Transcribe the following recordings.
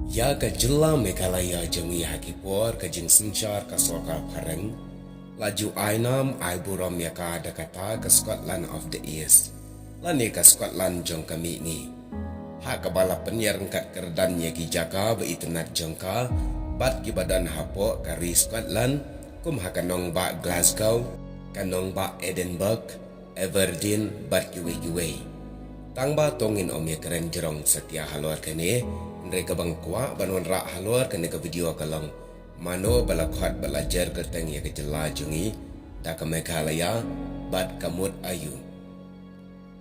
Ya ka jilla Meghalaya jangi hakipor ka jing sinchar ka soka pareng laju ainam aiburam ya ka dakata ka Scotland of the East lani ka Scotland jong kami ni ha ka bala penyer kat kerdan ya ki jaka be internet jongka bat ki badan hapo ka ri Scotland kum ha kanong ba Glasgow kanong ba Edinburgh Aberdeen bat ki we tang ba tongin om ya keren jerong setia halor kene mereka bangkwa banwan ra halor kene ka video kalong mano bala khat bala jar ka teng ya ka jela jungi da ka Meghalaya bat kamut ayu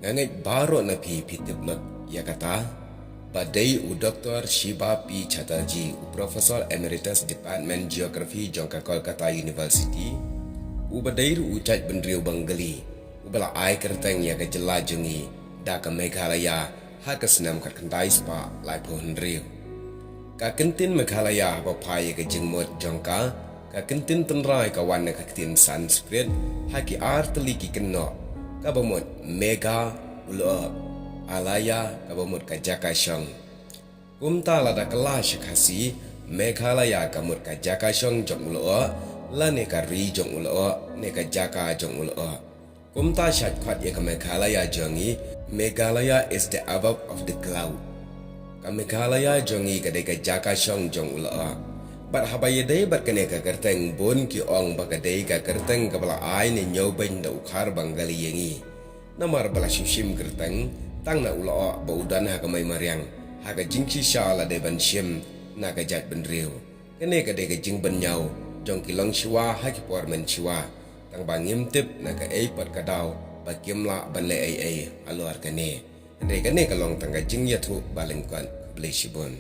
ngangai baro na pi pitiblot ya kata badai u Dr. Shiba P. Chatterjee u Professor Emeritus Department Geography jongka Kolkata University u badai u chat bendriu banggali u bala ai kerteng ya ka jela jungi da ka Meghalaya ha ka senam kat kentai spa lai pohon riu ka kentin Meghalaya ba pai ka jingmot jongka ka kentin tenrai ka wan ka kentin Sanskrit ha ki artli ki kenno ka bamot mega ulo alaya ka bamot ka jaka shong kumta la da kala shikasi Meghalaya ka mut ka jaka shong jong ulo la ne ka ri jong ulo ne ka jaka jong ulo kumta shat khat ya ka Meghalaya jongi Meghalaya is the above of the cloud ka Meghalaya jongi ka de ka jaka shong jong ulo bat habaya dei bat kane ka kerteng bon ki ong ba ka dei ka kerteng ka bala ai ne nyoben da ukhar bangali yengi namar bala shim kerteng tang na ulo ba udan ha ka mai mariang ha ka jingchi sha la de ban shim na ka jat ben riu kane ka de ka jing ban nyau jong ki long shiwa ha ki por men shiwa tang ba ngim tip na ka ei pat ka daw ba kimla ban le ei alor kane ande kane ka long tang ka jing ya thu baleng kwan bleshibon